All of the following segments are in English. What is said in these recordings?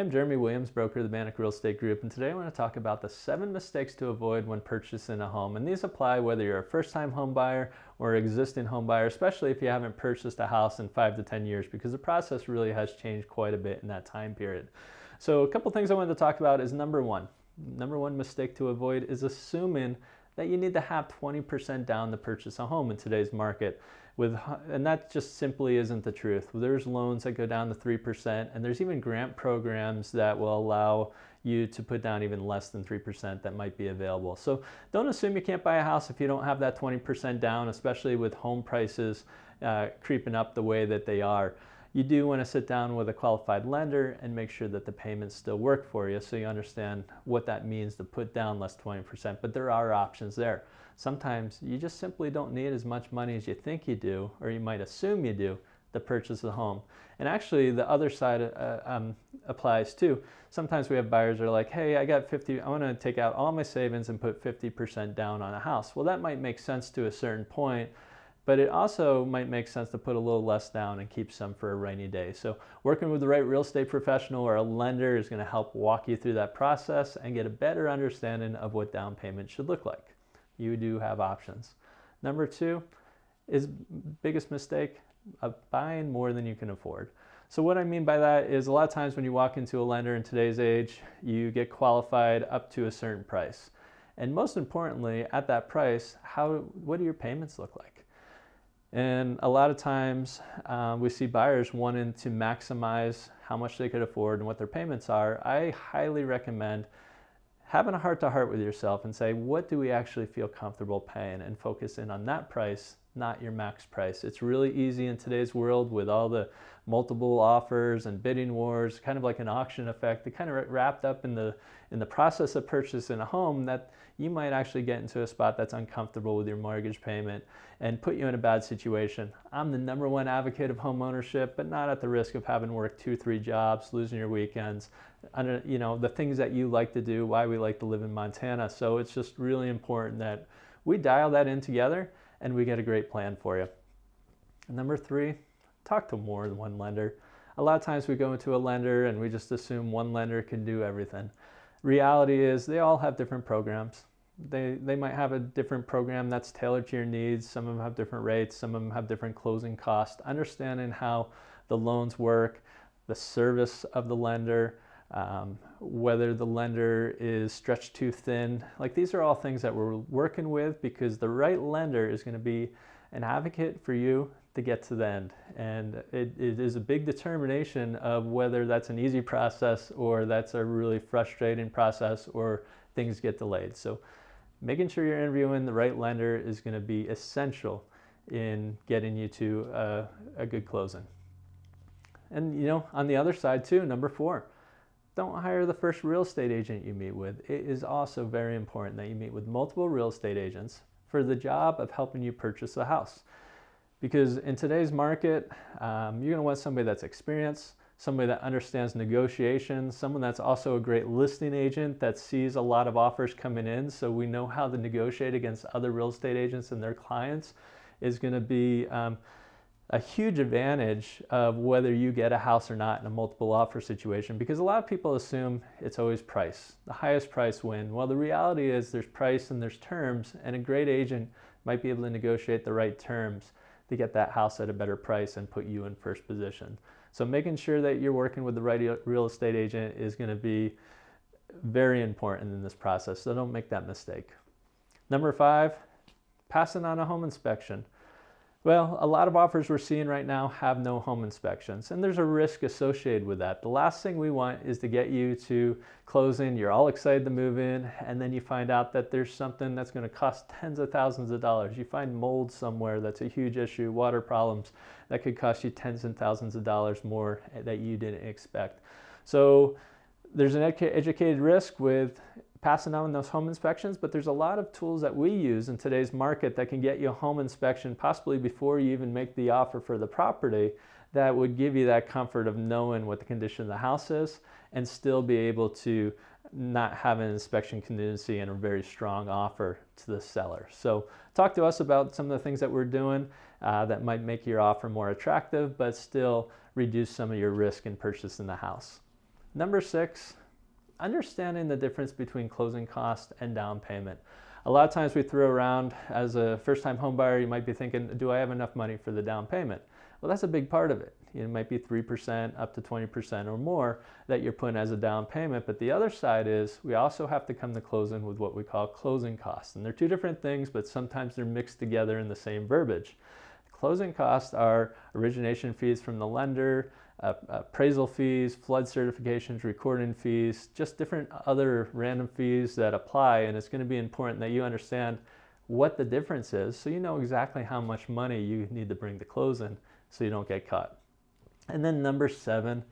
I'm Jeremy Williams, broker of the Bannock Real Estate Group, and today I want to talk about the 7 mistakes to avoid when purchasing a home. And these apply whether you're a first-time home buyer or existing home buyer, especially if you haven't purchased a house in 5 to 10 years, because the process really has changed quite a bit in that time period. So a couple things I wanted to talk about is number one mistake to avoid is assuming that you need to have 20% down to purchase a home in today's market. And that just simply isn't the truth. There's loans that go down to 3%, and there's even grant programs that will allow you to put down even less than 3% that might be available. So don't assume you can't buy a house if you don't have that 20% down, especially with home prices creeping up the way that they are. You do want to sit down with a qualified lender and make sure that the payments still work for you, so you understand what that means to put down less 20%, but there are options there. Sometimes you just simply don't need as much money as you think you do, or you might assume you do, to purchase a home. And actually the other side applies too. Sometimes we have buyers that are like, hey, I want to take out all my savings and put 50% down on a house. Well, that might make sense to a certain point, but it also might make sense to put a little less down and keep some for a rainy day. So working with the right real estate professional or a lender is going to help walk you through that process and get a better understanding of what down payment should look like. You do have options. Number 2 is biggest mistake of buying more than you can afford. So what I mean by that is a lot of times when you walk into a lender in today's age, you get qualified up to a certain price. And most importantly, at that price, what do your payments look like? And a lot of times we see buyers wanting to maximize how much they could afford and what their payments are. I highly recommend having a heart-to-heart with yourself and say, what do we actually feel comfortable paying, and focus in on that price, not your max price. It's really easy in today's world with all the multiple offers and bidding wars, kind of like an auction effect. They kind of wrapped up in the process of purchasing a home that you might actually get into a spot that's uncomfortable with your mortgage payment and put you in a bad situation. I'm the #1 advocate of home ownership, but not at the risk of having to work 2-3 jobs, losing your weekends, the things that you like to do, why we like to live in Montana. So it's just really important that we dial that in together and we get a great plan for you. And number 3, talk to more than one lender. A lot of times we go into a lender and we just assume one lender can do everything. Reality is they all have different programs. They might have a different program that's tailored to your needs. Some of them have different rates. Some of them have different closing costs. Understanding how the loans work, the service of the lender, whether the lender is stretched too thin. Like, these are all things that we're working with, because the right lender is going to be an advocate for you to get to the end. And it is a big determination of whether that's an easy process or that's a really frustrating process or things get delayed. So making sure you're interviewing the right lender is going to be essential in getting you to a good closing. And on the other side too, number 4, don't hire the first real estate agent you meet with. It is also very important that you meet with multiple real estate agents for the job of helping you purchase a house. Because in today's market, you're going to want somebody that's experienced, somebody that understands negotiations, someone that's also a great listing agent that sees a lot of offers coming in, so we know how to negotiate against other real estate agents and their clients is going to be a huge advantage of whether you get a house or not in a multiple offer situation, because a lot of people assume it's always price. The highest price win. Well, the reality is there's price and there's terms, and a great agent might be able to negotiate the right terms to get that house at a better price and put you in first position. So making sure that you're working with the right real estate agent is going to be very important in this process, so don't make that mistake. Number 5, passing on a home inspection. Well, a lot of offers we're seeing right now have no home inspections, and there's a risk associated with that. The last thing we want is to get you to closing, you're all excited to move in, and then you find out that there's something that's going to cost tens of thousands of dollars. You find mold somewhere that's a huge issue, water problems that could cost you tens and thousands of dollars more that you didn't expect. So there's an educated risk with passing on those home inspections, but there's a lot of tools that we use in today's market that can get you a home inspection possibly before you even make the offer for the property, that would give you that comfort of knowing what the condition of the house is and still be able to not have an inspection contingency and a very strong offer to the seller. So talk to us about some of the things that we're doing that might make your offer more attractive but still reduce some of your risk in purchasing the house. Number 6, understanding the difference between closing cost and down payment. A lot of times we throw around, as a first-time home buyer, you might be thinking, do I have enough money for the down payment? Well, that's a big part of it. It might be 3% up to 20% or more that you're putting as a down payment. But the other side is we also have to come to closing with what we call closing costs. And they're two different things, but sometimes they're mixed together in the same verbiage. Closing costs are origination fees from the lender, appraisal fees, flood certifications, recording fees, just different other random fees that apply. And it's going to be important that you understand what the difference is so you know exactly how much money you need to bring to closing so you don't get caught. And then number 7,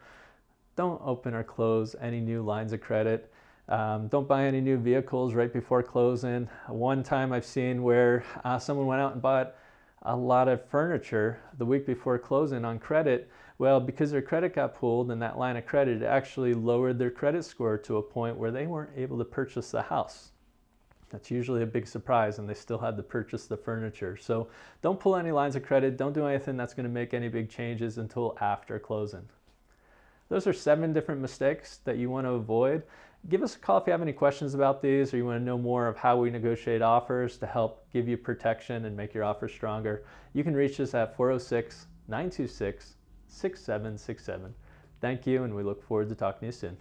don't open or close any new lines of credit. Don't buy any new vehicles right before closing. One time I've seen where someone went out and bought a lot of furniture the week before closing on credit. Well, because their credit got pulled and that line of credit actually lowered their credit score to a point where they weren't able to purchase the house. That's usually a big surprise, and they still had to purchase the furniture. So don't pull any lines of credit. Don't do anything that's going to make any big changes until after closing. Those are 7 different mistakes that you want to avoid. Give us a call if you have any questions about these, or you want to know more of how we negotiate offers to help give you protection and make your offer stronger. You can reach us at 406-926-6767. Thank you, and we look forward to talking to you soon.